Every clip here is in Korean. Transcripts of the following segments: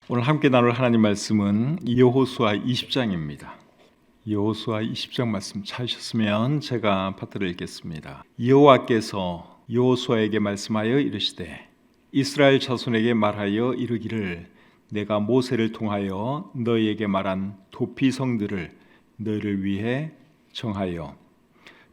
오늘 함께 나눌 하나님 말씀은 여호수아 20장입니다. 여호수아 20장 말씀 찾으셨으면 제가 받들어 읽겠습니다. 여호와께서 여호수아에게 말씀하여 이르시되 이스라엘 자손에게 말하여 이르기를 내가 모세를 통하여 너희에게 말한 도피성들을 너희를 위해 정하여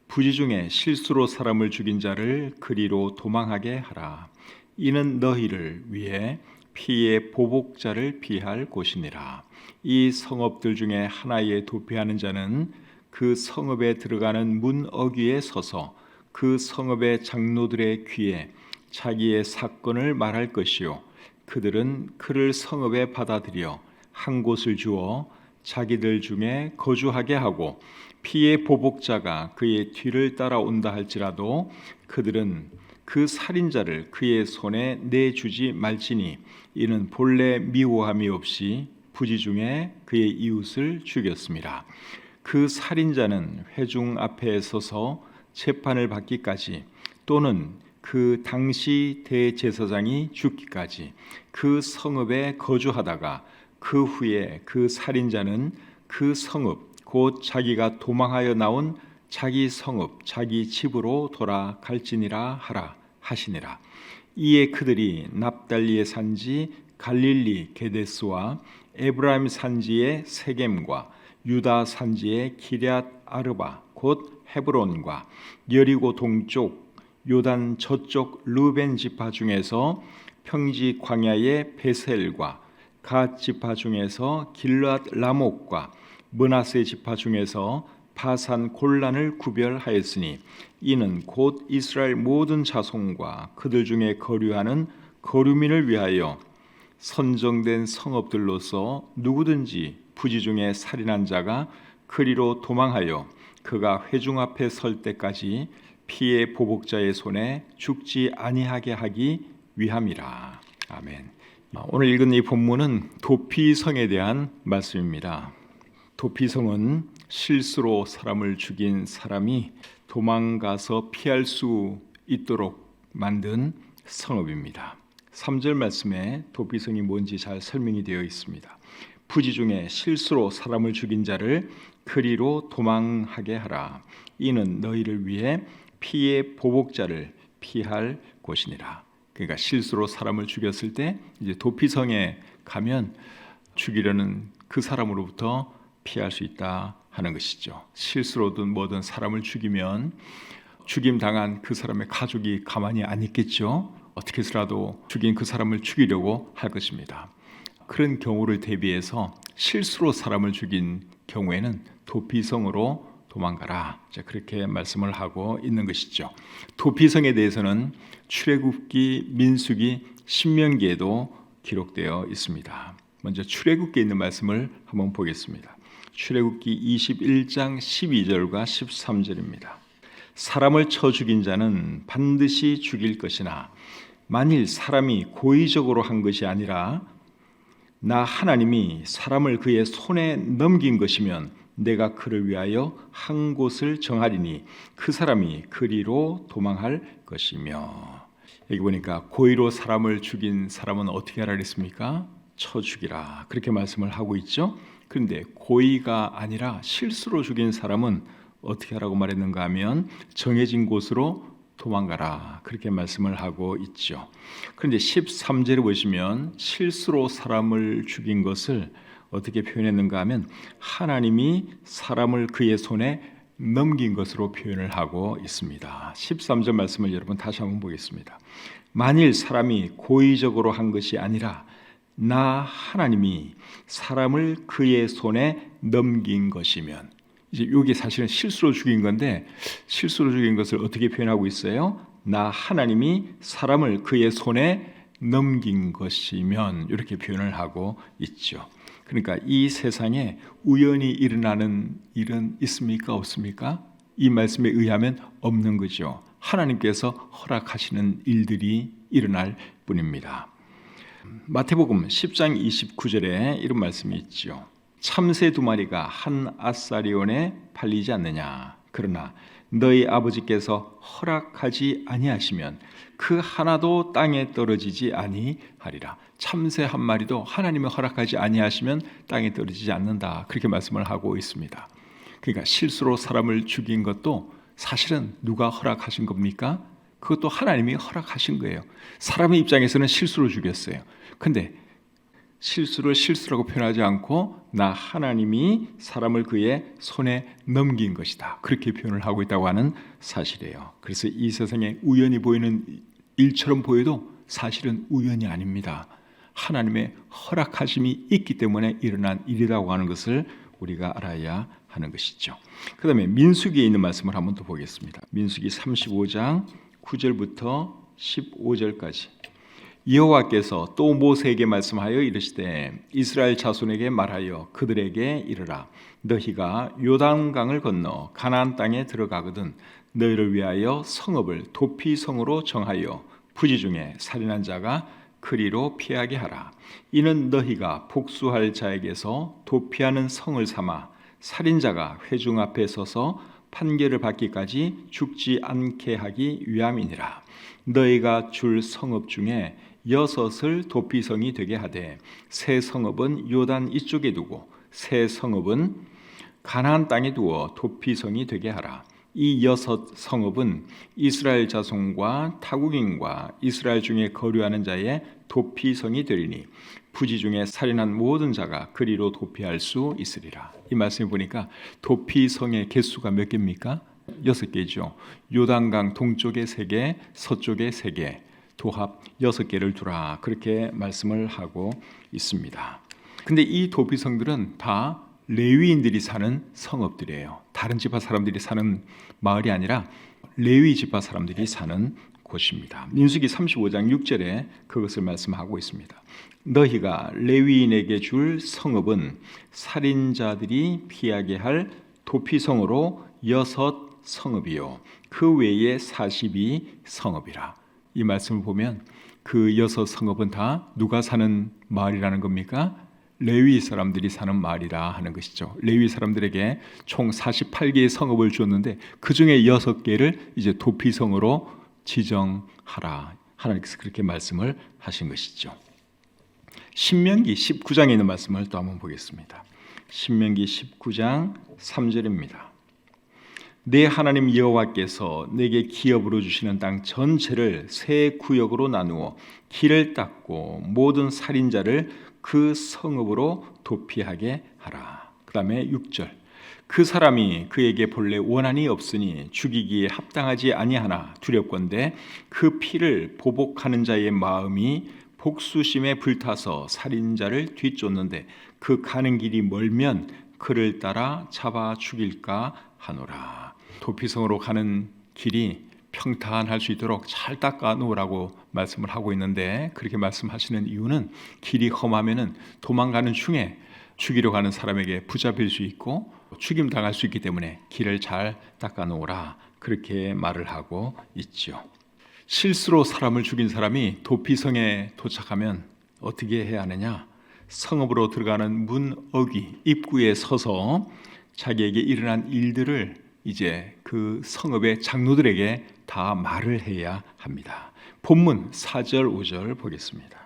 부지 중에 실수로 사람을 죽인 자를 그리로 도망하게 하라. 이는 너희를 위해 피의 보복자를 피할 곳이니라. 이 성읍들 중에 하나에 도피하는 자는 그 성읍에 들어가는 문 어귀에 서서 그 성읍의 장로들의 귀에 자기의 사건을 말할 것이요 그들은 그를 성읍에 받아들여 한 곳을 주어 자기들 중에 거주하게 하고 피의 보복자가 그의 뒤를 따라온다 할지라도 그들은 그 살인자를 그의 손에 내주지 말지니 이는 본래 미워함이 없이 부지 중에 그의 이웃을 죽였습니다. 그 살인자는 회중 앞에 서서 재판을 받기까지 또는 그 당시 대제사장이 죽기까지 그 성읍에 거주하다가 그 후에 그 살인자는 그 성읍 곧 자기가 도망하여 나온 자기 성읍 자기 집으로 돌아갈지니라 하라 하시니라. 이에 그들이 납달리의 산지 갈릴리 게데스와 에브라임 산지의 세겜과 유다 산지의 기럇 아르바 곧 헤브론과 여리고 동쪽 요단 저쪽 르벤 지파 중에서 평지 광야의 베셀과 갓 지파 중에서 길앗 라목과 므낫세 지파 중에서 바산 골란을 구별하였으니 이는 곧 이스라엘 모든 자손과 그들 중에 거류하는 거류민을 위하여 선정된 성읍들로서 누구든지 부지 중에 살인한 자가 그리로 도망하여 그가 회중 앞에 설 때까지 피의 보복자의 손에 죽지 아니하게 하기 위함이라. 아멘. 오늘 읽은 이 본문은 도피성에 대한 말씀입니다. 도피성은 실수로 사람을 죽인 사람이 도망가서 피할 수 있도록 만든 성읍입니다. 3절 말씀에 도피성이 뭔지 잘 설명이 되어 있습니다. 부지 중에 실수로 사람을 죽인 자를 그리로 도망하게 하라. 이는 너희를 위해 피의 보복자를 피할 곳이니라. 그러니까 실수로 사람을 죽였을 때 이제 도피성에 가면 죽이려는 그 사람으로부터 피할 수 있다 하는 것이죠. 실수로든 뭐든 사람을 죽이면 죽임 당한 그 사람의 가족이 가만히 안 있겠죠. 어떻게 해서라도 죽인 그 사람을 죽이려고 할 것입니다. 그런 경우를 대비해서 실수로 사람을 죽인 경우에는 도피성으로 도망가라. 그렇게 말씀을 하고 있는 것이죠. 도피성에 대해서는 출애굽기, 민수기, 신명기에도 기록되어 있습니다. 먼저 출애굽기에 있는 말씀을 한번 보겠습니다. 출애굽기 21장 12절과 13절입니다. 사람을 쳐 죽인 자는 반드시 죽일 것이나 만일 사람이 고의적으로 한 것이 아니라 나 하나님이 사람을 그의 손에 넘긴 것이면 내가 그를 위하여 한 곳을 정하리니 그 사람이 그리로 도망할 것이며. 여기 보니까 고의로 사람을 죽인 사람은 어떻게 하라 그랬습니까? 쳐 죽이라 그렇게 말씀을 하고 있죠. 그런데 고의가 아니라 실수로 죽인 사람은 어떻게 하라고 말했는가 하면 정해진 곳으로 도망가라 그렇게 말씀을 하고 있죠. 그런데 13절에 보시면 실수로 사람을 죽인 것을 어떻게 표현했는가 하면 하나님이 사람을 그의 손에 넘긴 것으로 표현을 하고 있습니다. 13절 말씀을 여러분 다시 한번 보겠습니다. 만일 사람이 고의적으로 한 것이 아니라 나 하나님이 사람을 그의 손에 넘긴 것이면, 이제 이게 사실은 실수로 죽인 건데 실수로 죽인 것을 어떻게 표현하고 있어요? 나 하나님이 사람을 그의 손에 넘긴 것이면 이렇게 표현을 하고 있죠. 그러니까 이 세상에 우연히 일어나는 일은 있습니까? 없습니까? 이 말씀에 의하면 없는 거죠. 하나님께서 허락하시는 일들이 일어날 뿐입니다. 마태복음 10장 29절에 이런 말씀이 있죠. 참새 2마리가 한 아사리온에 팔리지 않느냐. 그러나 너희 아버지께서 허락하지 아니하시면 그 하나도 땅에 떨어지지 아니하리라. 참새 한 마리도 하나님이 허락하지 아니하시면 땅에 떨어지지 않는다. 그렇게 말씀을 하고 있습니다. 그러니까 실수로 사람을 죽인 것도 사실은 누가 허락하신 겁니까? 그것도 하나님이 허락하신 거예요. 사람의 입장에서는 실수로 죽였어요. 근데 실수를 실수라고 표현하지 않고 나 하나님이 사람을 그의 손에 넘긴 것이다. 그렇게 표현을 하고 있다고 하는 사실이에요. 그래서 이 세상에 우연히 보이는 일처럼 보여도 사실은 우연이 아닙니다. 하나님의 허락하심이 있기 때문에 일어난 일이라고 하는 것을 우리가 알아야 하는 것이죠. 그 다음에 민수기에 있는 말씀을 한번 더 보겠습니다. 민수기 35장 9절부터 15절까지. 여호와께서 또 모세에게 말씀하여 이르시되 이스라엘 자손에게 말하여 그들에게 이르라. 너희가 요단강을 건너 가나안 땅에 들어가거든 너희를 위하여 성읍을 도피성으로 정하여 부지 중에 살인한 자가 그리로 피하게 하라. 이는 너희가 복수할 자에게서 도피하는 성을 삼아 살인자가 회중 앞에 서서 판결을 받기까지 죽지 않게 하기 위함이니라. 너희가 줄 성읍 중에 6을 도피성이 되게 하되 세 성읍은 요단 이쪽에 두고 세 성읍은 가나안 땅에 두어 도피성이 되게 하라. 이 6 성읍은 이스라엘 자손과 타국인과 이스라엘 중에 거류하는 자의 도피성이 되리니 부지 중에 살인한 모든 자가 그리로 도피할 수 있으리라. 이 말씀을 보니까 도피성의 개수가 몇 개입니까? 6개죠. 요단강 동쪽에 3개, 서쪽에 3개, 도합 6개를 두라. 그렇게 말씀을 하고 있습니다. 근데 이 도피성들은 다 레위인들이 사는 성읍들이에요. 다른 지파 사람들이 사는 마을이 아니라 레위 지파 사람들이 사는 곳입니다. 민수기 35장 6절에 그것을 말씀하고 있습니다. 너희가 레위인에게 줄 성읍은 살인자들이 피하게 할 도피성으로 6 성읍이요 그 외에 42성읍이라. 이 말씀을 보면 그 6 성읍은 다 누가 사는 마을이라는 겁니까? 레위 사람들이 사는 마을이라 하는 것이죠. 레위 사람들에게 총 48개의 성읍을 주었는데 그 중에 6개를 이제 도피성으로 지정하라. 하나님께서 그렇게 말씀을 하신 것이죠. 신명기 19장에 있는 말씀을 또 한번 보겠습니다. 신명기 19장 3절입니다. 내 하나님 여호와께서 내게 기업으로 주시는 땅 전체를 세 구역으로 나누어 길을 닦고 모든 살인자를 그 성읍으로 도피하게 하라. 그 다음에 6절. 그 사람이 그에게 본래 원한이 없으니 죽이기에 합당하지 아니하나 두렵건대 그 피를 보복하는 자의 마음이 복수심에 불타서 살인자를 뒤쫓는데 그 가는 길이 멀면 그를 따라 잡아 죽일까 하노라. 도피성으로 가는 길이 평탄할 수 있도록 잘 닦아 놓으라고 말씀을 하고 있는데 그렇게 말씀하시는 이유는 길이 험하면은 도망가는 중에 죽이러 가는 사람에게 붙잡힐 수 있고 죽임 당할 수 있기 때문에 길을 잘 닦아 놓으라 그렇게 말을 하고 있죠. 실수로 사람을 죽인 사람이 도피성에 도착하면 어떻게 해야 하느냐? 성읍으로 들어가는 문 어귀 입구에 서서 자기에게 일어난 일들을 이제 그 성읍의 장로들에게 다 말을 해야 합니다. 본문 4절 5절 보겠습니다.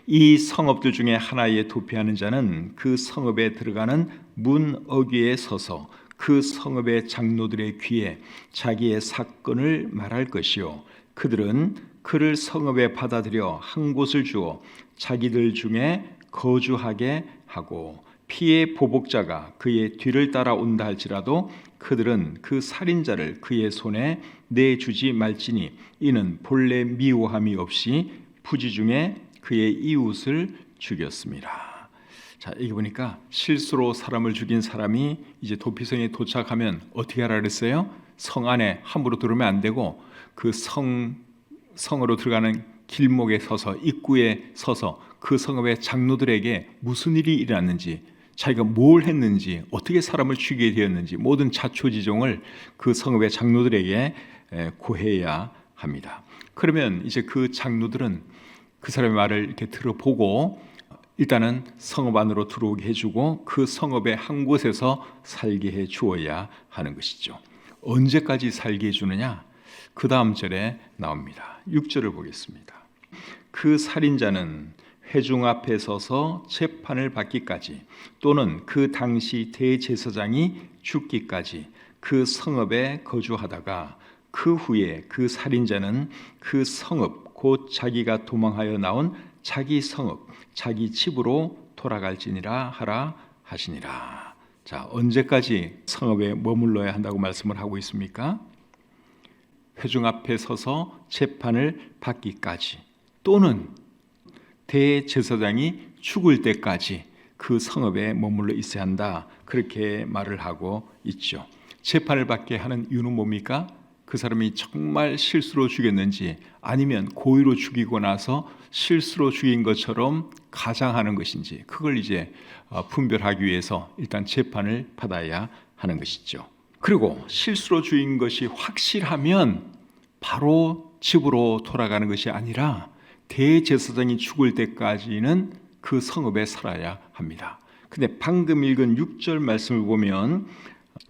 이 성읍들 중에 하나에 도피하는 자는 그 성읍에 들어가는 문 어귀에 서서 그 성읍의 장로들의 귀에 자기의 사건을 말할 것이요 그들은 그를 성읍에 받아들여 한 곳을 주어 자기들 중에 거주하게 하고 피의 보복자가 그의 뒤를 따라온다 할지라도 그들은 그 살인자를 그의 손에 내주지 말지니 이는 본래 미워함이 없이 부지 중에 그의 이웃을 죽였습니다. 자, 여기 보니까 실수로 사람을 죽인 사람이 이제 도피성에 도착하면 어떻게 하라 그랬어요? 성 안에 함부로 들어오면 안 되고 그 성으로 들어가는 길목에 서서 입구에 서서 그 성읍의 장로들에게 무슨 일이 일어났는지 자기가 뭘 했는지 어떻게 사람을 죽이게 되었는지 모든 자초지종을 그 성읍의 장로들에게 고해야 합니다. 그러면 이제 그 장로들은 그 사람의 말을 이렇게 들어보고 일단은 성읍 안으로 들어오게 해주고 그 성읍의 한 곳에서 살게 해 주어야 하는 것이죠. 언제까지 살게 해주느냐? 그 다음 절에 나옵니다. 6절을 보겠습니다. 그 살인자는 회중 앞에 서서 재판을 받기까지 또는 그 당시 대제사장이 죽기까지 그 성읍에 거주하다가 그 후에 그 살인자는 그 성읍 곧 자기가 도망하여 나온 자기 성읍 자기 집으로 돌아갈지니라 하라 하시니라. 자, 언제까지 성읍에 머물러야 한다고 말씀을 하고 있습니까? 회중 앞에 서서 재판을 받기까지 또는 대제사장이 죽을 때까지 그 성읍에 머물러 있어야 한다. 그렇게 말을 하고 있죠. 재판을 받게 하는 이유는 뭡니까? 그 사람이 정말 실수로 죽였는지 아니면 고의로 죽이고 나서 실수로 죽인 것처럼 가장하는 것인지 그걸 이제 분별하기 위해서 일단 재판을 받아야 하는 것이죠. 그리고 실수로 죽인 것이 확실하면 바로 집으로 돌아가는 것이 아니라 대제사장이 죽을 때까지는 그 성읍에 살아야 합니다. 근데 방금 읽은 6절 말씀을 보면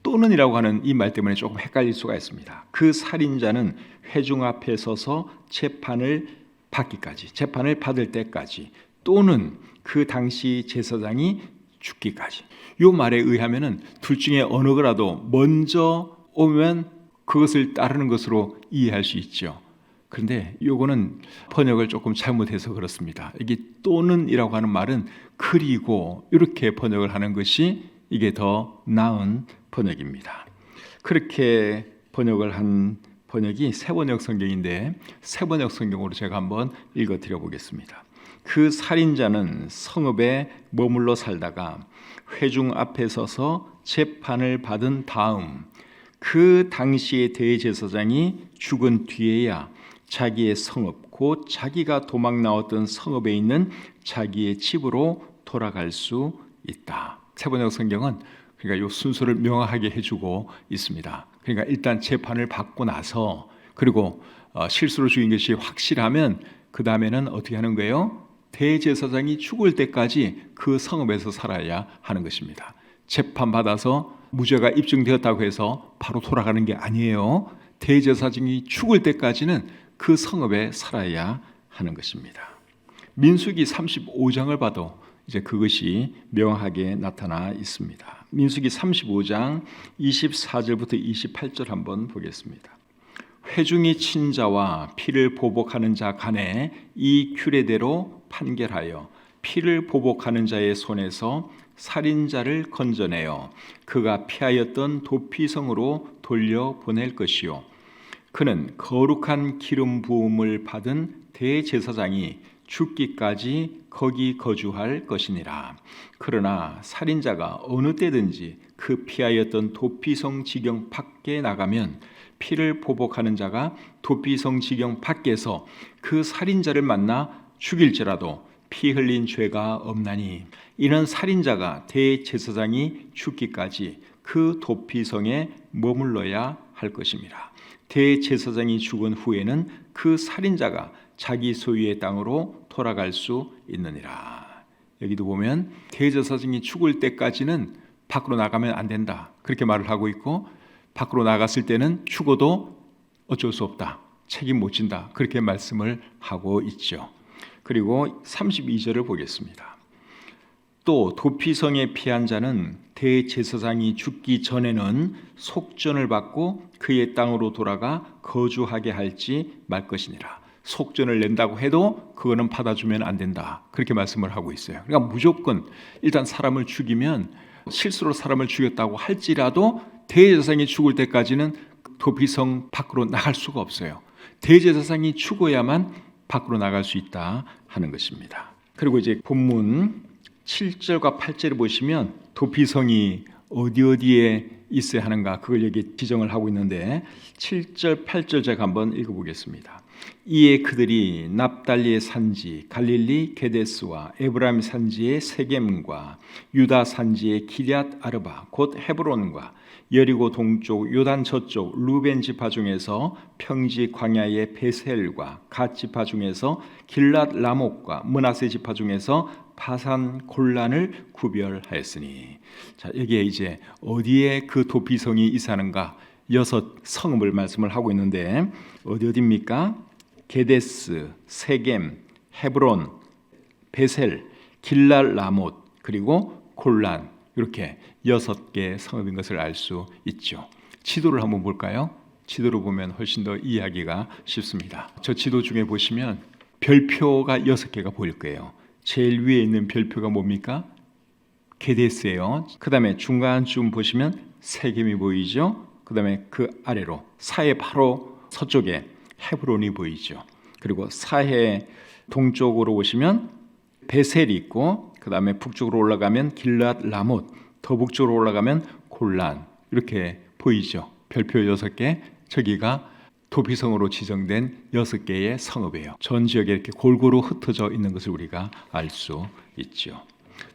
또는이라고 하는 이 말 때문에 조금 헷갈릴 수가 있습니다. 그 살인자는 회중 앞에 서서 재판을 받기까지, 재판을 받을 때까지 또는 그 당시 제사장이 죽기까지. 이 말에 의하면은 둘 중에 어느 거라도 먼저 오면 그것을 따르는 것으로 이해할 수 있죠. 그런데 요거는 번역을 조금 잘못해서 그렇습니다. 이게 또는이라고 하는 말은 그리고 이렇게 번역을 하는 것이 이게 더 나은 번역입니다. 그렇게 번역을 한 번역이 새번역 성경인데 새번역 성경으로 제가 한번 읽어드려 보겠습니다. 그 살인자는 성읍에 머물러 살다가 회중 앞에 서서 재판을 받은 다음 그 당시의 대제사장이 죽은 뒤에야 자기의 성읍 곧 자기가 도망 나왔던 성읍에 있는 자기의 집으로 돌아갈 수 있다. 새번역 성경은 그러니까 이 순서를 명확하게 해주고 있습니다. 그러니까 일단 재판을 받고 나서 그리고 실수로 죽인 것이 확실하면 그 다음에는 어떻게 하는 거예요? 대제사장이 죽을 때까지 그 성읍에서 살아야 하는 것입니다. 재판받아서 무죄가 입증되었다고 해서 바로 돌아가는 게 아니에요. 대제사장이 죽을 때까지는 그 성읍에 살아야 하는 것입니다. 민수기 35장을 봐도 이제 그것이 명확하게 나타나 있습니다. 민수기 35장 24절부터 28절 한번 보겠습니다. 회중이 친 자와 피를 보복하는 자 간에 이 규례대로 판결하여 피를 보복하는 자의 손에서 살인자를 건져내어 그가 피하였던 도피성으로 돌려보낼 것이요 그는 거룩한 기름 부음을 받은 대제사장이 죽기까지 거기 거주할 것이니라. 그러나 살인자가 어느 때든지 그 피하였던 도피성 지경 밖에 나가면 피를 보복하는 자가 도피성 지경 밖에서 그 살인자를 만나 죽일지라도 피 흘린 죄가 없나니 이는 살인자가 대제사장이 죽기까지 그 도피성에 머물러야 할 것입니다. 대제사장이 죽은 후에는 그 살인자가 자기 소유의 땅으로 돌아갈 수 있느니라. 여기도 보면 대제사장이 죽을 때까지는 밖으로 나가면 안 된다. 그렇게 말을 하고 있고 밖으로 나갔을 때는 죽어도 어쩔 수 없다. 책임 못 진다. 그렇게 말씀을 하고 있죠. 그리고 32절을 보겠습니다. 또 도피성에 피한 자는 대제사장이 죽기 전에는 속전을 받고 그의 땅으로 돌아가 거주하게 할지 말 것이니라. 속전을 낸다고 해도 그거는 받아주면 안 된다. 그렇게 말씀을 하고 있어요. 그러니까 무조건 일단 사람을 죽이면 실수로 사람을 죽였다고 할지라도 대제사장이 죽을 때까지는 도피성 밖으로 나갈 수가 없어요. 대제사장이 죽어야만 밖으로 나갈 수 있다 하는 것입니다. 그리고 이제 본문 7절과 8절을 보시면 도피성이 어디에 있어야 하는가 그걸 여기 지정을 하고 있는데 7절, 8절 제가 한번 읽어보겠습니다. 이에 그들이 납달리의 산지 갈릴리 게데스와 에브라임 산지의 세겜과 유다 산지의 기럇 아르바 곧 헤브론과 여리고 동쪽 요단 저쪽 루벤 지파 중에서 평지 광야의 베셀과 갓 지파 중에서 길랏 라목과 므낫세 지파 중에서 바산 골란을 구별하였으니. 자, 여기에 이제 어디에 그 도피성이 있사는가 6 성읍을 말씀을 하고 있는데 어디입니까? 게데스, 세겜, 헤브론, 베셀, 길랄 라못, 그리고 골란, 이렇게 6개 성읍인 것을 알 수 있죠. 지도를 한번 볼까요? 지도로 보면 훨씬 더 이해하기가 쉽습니다. 저 지도 중에 보시면 별표가 6개가 보일 거예요. 제일 위에 있는 별표가 뭡니까? 게데스예요. 그 다음에 중간쯤 보시면 세겜이 보이죠. 그 다음에 그 아래로 사해 바로 서쪽에 헤브론이 보이죠. 그리고 사해 동쪽으로 오시면 베셀이 있고, 그 다음에 북쪽으로 올라가면 길랏 라못, 더 북쪽으로 올라가면 골란, 이렇게 보이죠. 별표 6개, 저기가 도피성으로 지정된 6개의 성읍이에요. 전 지역에 이렇게 골고루 흩어져 있는 것을 우리가 알 수 있죠.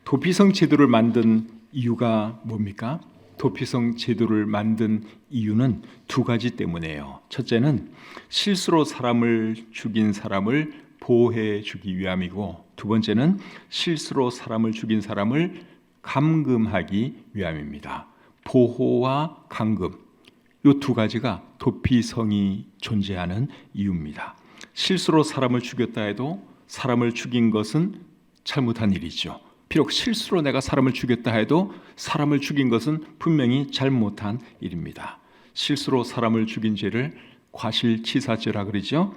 도피성 제도를 만든 이유가 뭡니까? 도피성 제도를 만든 이유는 2가지 때문이에요. 첫째는 실수로 사람을 죽인 사람을 보호해 주기 위함이고, 두 번째는 실수로 사람을 죽인 사람을 감금하기 위함입니다. 보호와 감금, 이 2가지가 도피성이 존재하는 이유입니다. 실수로 사람을 죽였다 해도 사람을 죽인 것은 잘못한 일이죠. 비록 실수로 내가 사람을 죽였다 해도 사람을 죽인 것은 분명히 잘못한 일입니다. 실수로 사람을 죽인 죄를 과실치사죄라 그러죠.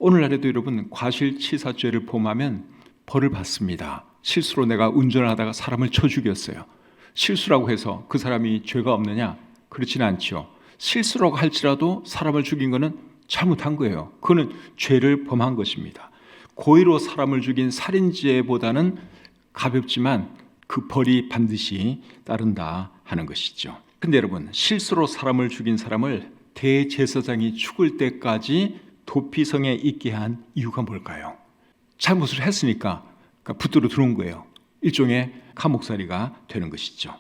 오늘날에도 여러분 과실치사죄를 범하면 벌을 받습니다. 실수로 내가 운전을 하다가 사람을 쳐 죽였어요. 실수라고 해서 그 사람이 죄가 없느냐? 그렇지는 않죠. 실수라고 할지라도 사람을 죽인 것은 잘못한 거예요. 그거는 죄를 범한 것입니다. 고의로 사람을 죽인 살인죄보다는 가볍지만 그 벌이 반드시 따른다 하는 것이죠. 근데 여러분, 실수로 사람을 죽인 사람을 대제사장이 죽을 때까지 도피성에 있게 한 이유가 뭘까요? 잘못을 했으니까 붙들어 들어온 거예요. 일종의 감옥살이가 되는 것이죠.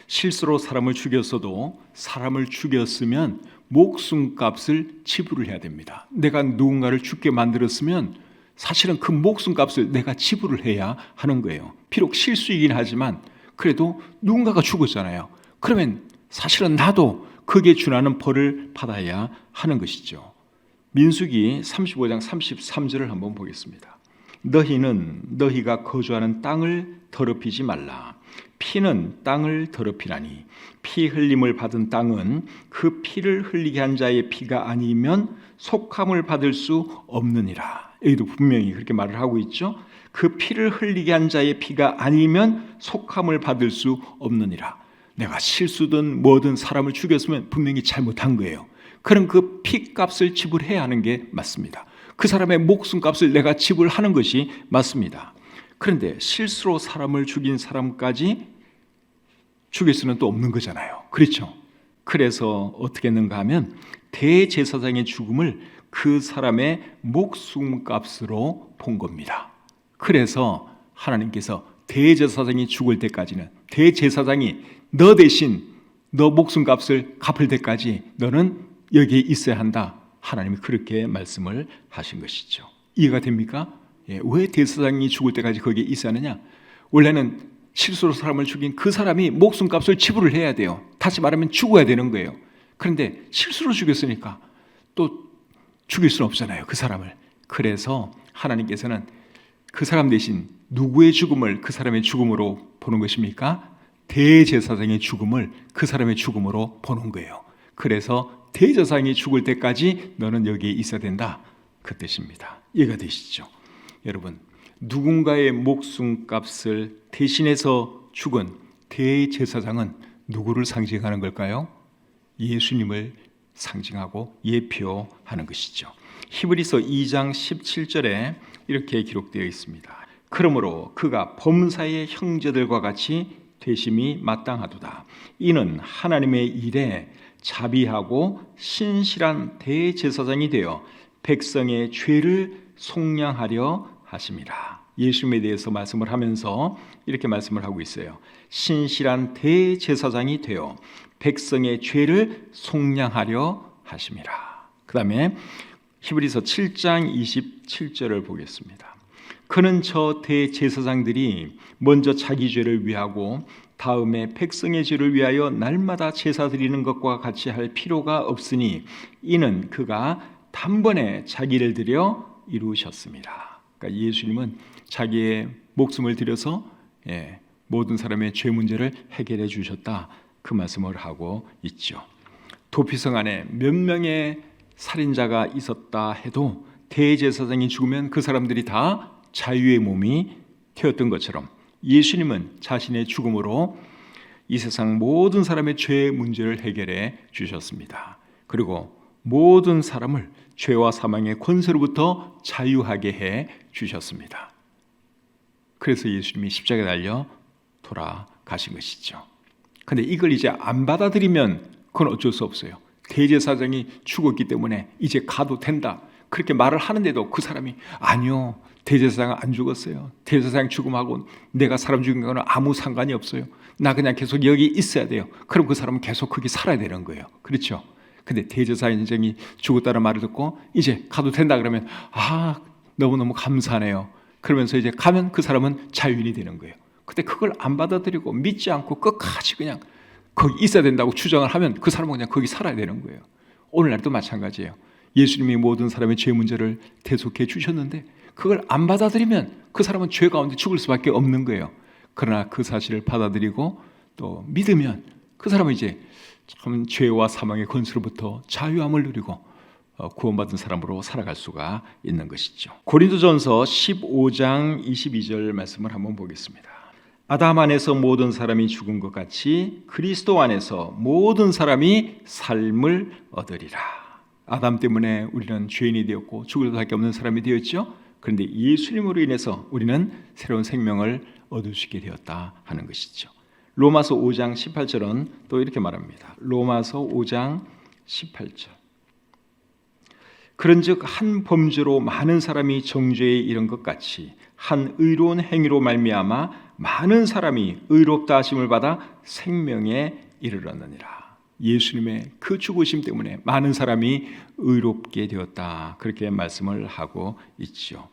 실수로 사람을 죽였어도 사람을 죽였으면 목숨값을 지불을 해야 됩니다. 내가 누군가를 죽게 만들었으면 사실은 그 목숨값을 내가 지불을 해야 하는 거예요. 비록 실수이긴 하지만 그래도 누군가가 죽었잖아요. 그러면 사실은 나도 그게 준하는 벌을 받아야 하는 것이죠. 민수기 35장 33절을 한번 보겠습니다. 너희는 너희가 거주하는 땅을 더럽히지 말라. 피는 땅을 더럽히나니 피 흘림을 받은 땅은 그 피를 흘리게 한 자의 피가 아니면 속함을 받을 수 없느니라. 여기도 분명히 그렇게 말을 하고 있죠. 그 피를 흘리게 한 자의 피가 아니면 속함을 받을 수 없느니라. 내가 실수든 뭐든 사람을 죽였으면 분명히 잘못한 거예요. 그럼 그 피값을 지불해야 하는 게 맞습니다. 그 사람의 목숨값을 내가 지불하는 것이 맞습니다. 그런데 실수로 사람을 죽인 사람까지 죽일 수는 또 없는 거잖아요. 그렇죠? 그래서 어떻게 했는가 하면 대제사장의 죽음을 그 사람의 목숨값으로 본 겁니다. 그래서 하나님께서 대제사장이 죽을 때까지는, 대제사장이 너 대신 너 목숨값을 갚을 때까지 너는 여기에 있어야 한다. 하나님이 그렇게 말씀을 하신 것이죠. 이해가 됩니까? 왜 대제사장이 죽을 때까지 거기에 있어야 하느냐? 원래는 실수로 사람을 죽인 그 사람이 목숨값을 지불을 해야 돼요. 다시 말하면 죽어야 되는 거예요. 그런데 실수로 죽였으니까 또 죽일 수는 없잖아요, 그 사람을. 그래서 하나님께서는 그 사람 대신 누구의 죽음을 그 사람의 죽음으로 보는 것입니까? 대제사장의 죽음을 그 사람의 죽음으로 보는 거예요. 그래서 대제사장이 죽을 때까지 너는 여기에 있어야 된다, 그 뜻입니다. 이해가 되시죠? 여러분, 누군가의 목숨값을 대신해서 죽은 대제사장은 누구를 상징하는 걸까요? 예수님을 상징하고 예표하는 것이죠. 히브리서 2장 17절에 이렇게 기록되어 있습니다. 그러므로 그가 범사의 형제들과 같이 되심이 마땅하도다. 이는 하나님의 일에 자비하고 신실한 대제사장이 되어 백성의 죄를 속량하려 하심이라. 예수님에 대해서 말씀을 하면서 이렇게 말씀을 하고 있어요. 신실한 대제사장이 되어 백성의 죄를 속량하려 하심이라. 그 다음에 히브리서 7장 27절을 보겠습니다. 그는 저 대제사장들이 먼저 자기 죄를 위하고 다음에 백성의 죄를 위하여 날마다 제사 드리는 것과 같이 할 필요가 없으니 이는 그가 단번에 자기를 드려 이루셨습니다. 그러니까 예수님은 자기의 목숨을 들여서 모든 사람의 죄 문제를 해결해 주셨다, 그 말씀을 하고 있죠. 도피성 안에 몇 명의 살인자가 있었다 해도 대제사장이 죽으면 그 사람들이 다 자유의 몸이 되었던 것처럼 예수님은 자신의 죽음으로 이 세상 모든 사람의 죄 문제를 해결해 주셨습니다. 그리고 모든 사람을 죄와 사망의 권세로부터 자유하게 해 주셨습니다. 그래서 예수님이 십자가에 달려 돌아가신 것이죠. 근데 이걸 이제 안 받아들이면 그건 어쩔 수 없어요. 대제사장이 죽었기 때문에 이제 가도 된다, 그렇게 말을 하는데도 그 사람이 아니요, 대제사장은 안 죽었어요. 대제사장 죽음하고 내가 사람 죽인 거는 아무 상관이 없어요. 나 그냥 계속 여기 있어야 돼요. 그럼 그 사람은 계속 거기 살아야 되는 거예요. 그렇죠? 근데 대제사장이 죽었다는 말을 듣고 이제 가도 된다 그러면 너무너무 감사하네요. 그러면서 이제 가면 그 사람은 자유인이 되는 거예요. 근데 그걸 안 받아들이고 믿지 않고 끝까지 그냥 거기 있어야 된다고 주장을 하면 그 사람은 그냥 거기 살아야 되는 거예요. 오늘날도 마찬가지예요. 예수님이 모든 사람의 죄 문제를 대속해 주셨는데 그걸 안 받아들이면 그 사람은 죄 가운데 죽을 수밖에 없는 거예요. 그러나 그 사실을 받아들이고 또 믿으면 그 사람은 이제 참 죄와 사망의 권세로부터 자유함을 누리고 구원받은 사람으로 살아갈 수가 있는 것이죠. 고린도전서 15장 22절 말씀을 한번 보겠습니다. 아담 안에서 모든 사람이 죽은 것 같이 그리스도 안에서 모든 사람이 삶을 얻으리라. 아담 때문에 우리는 죄인이 되었고 죽을 수밖에 없는 사람이 되었죠. 그런데 예수님으로 인해서 우리는 새로운 생명을 얻을 수 있게 되었다 하는 것이죠. 로마서 5장 18절은 또 이렇게 말합니다. 로마서 5장 18절. 그런즉 한 범죄로 많은 사람이 정죄에 이른 것 같이 한 의로운 행위로 말미암아 많은 사람이 의롭다 하심을 받아 생명에 이르렀느니라. 예수님의 그 죽으심 때문에 많은 사람이 의롭게 되었다, 그렇게 말씀을 하고 있죠.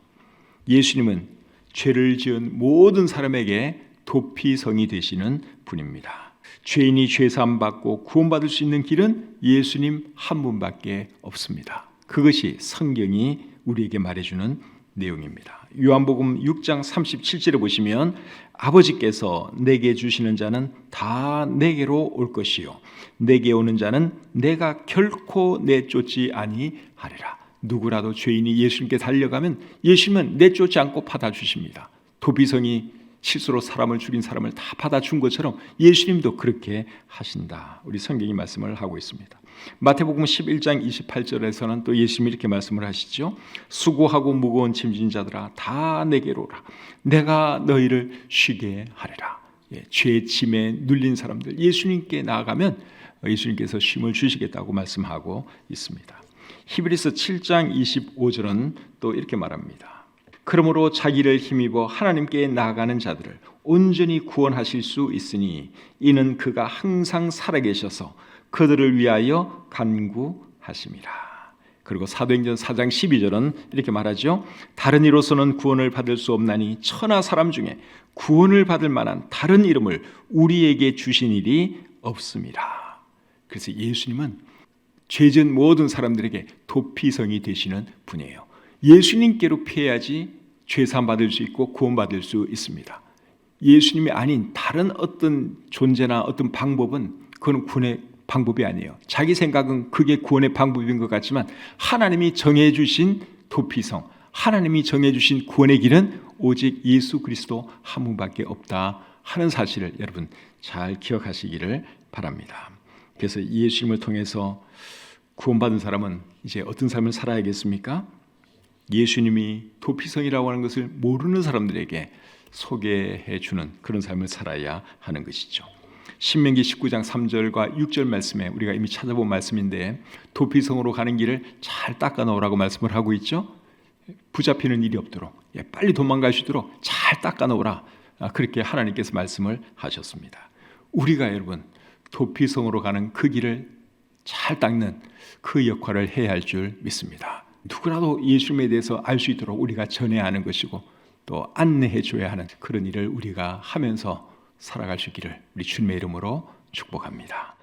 예수님은 죄를 지은 모든 사람에게 도피성이 되시는 분입니다. 죄인이 죄사함 받고 구원받을 수 있는 길은 예수님 한 분밖에 없습니다. 그것이 성경이 우리에게 말해주는 내용입니다. 요한복음 6장 37절에 보시면 아버지께서 내게 주시는 자는 다 내게로 올 것이요 내게 오는 자는 내가 결코 내쫓지 아니하리라. 누구라도 죄인이 예수님께 달려가면 예수님은 내쫓지 않고 받아주십니다. 도피성이 실수로 사람을 죽인 사람을 다 받아준 것처럼 예수님도 그렇게 하신다, 우리 성경이 말씀을 하고 있습니다. 마태복음 11장 28절에서는 또 예수님이 이렇게 말씀을 하시죠. 수고하고 무거운 짐진 자들아 다 내게로 오라. 내가 너희를 쉬게 하리라. 죄의 짐에 눌린 사람들 예수님께 나아가면 예수님께서 쉼을 주시겠다고 말씀하고 있습니다. 히브리서 7장 25절은 또 이렇게 말합니다. 그러므로 자기를 힘입어 하나님께 나아가는 자들을 온전히 구원하실 수 있으니 이는 그가 항상 살아계셔서 그들을 위하여 간구하심이라. 그리고 사도행전 4장 12절은 이렇게 말하죠. 다른 이로서는 구원을 받을 수 없나니 천하 사람 중에 구원을 받을 만한 다른 이름을 우리에게 주신 일이 없습니다. 그래서 예수님은 죄진 모든 사람들에게 도피성이 되시는 분이에요. 예수님께로 피해야지 죄사함 받을 수 있고 구원받을 수 있습니다. 예수님이 아닌 다른 어떤 존재나 어떤 방법은 그건 구원의 방법이 아니에요. 자기 생각은 그게 구원의 방법인 것 같지만 하나님이 정해주신 도피성, 하나님이 정해주신 구원의 길은 오직 예수 그리스도 한 분밖에 없다 하는 사실을 여러분 잘 기억하시기를 바랍니다. 그래서 예수님을 통해서 구원받은 사람은 이제 어떤 삶을 살아야겠습니까? 예수님이 도피성이라고 하는 것을 모르는 사람들에게 소개해 주는 그런 삶을 살아야 하는 것이죠. 신명기 19장 3절과 6절 말씀에 우리가 이미 찾아본 말씀인데 도피성으로 가는 길을 잘 닦아 놓으라고 말씀을 하고 있죠. 붙잡히는 일이 없도록 빨리 도망갈 수 있도록 잘 닦아 놓으라, 그렇게 하나님께서 말씀을 하셨습니다. 우리가 여러분 도피성으로 가는 그 길을 잘 닦는 그 역할을 해야 할 줄 믿습니다. 누구라도 예수님에 대해서 알 수 있도록 우리가 전해야 하는 것이고 또 안내해 줘야 하는 그런 일을 우리가 하면서 살아갈 수 있기를 우리 주님의 이름으로 축복합니다.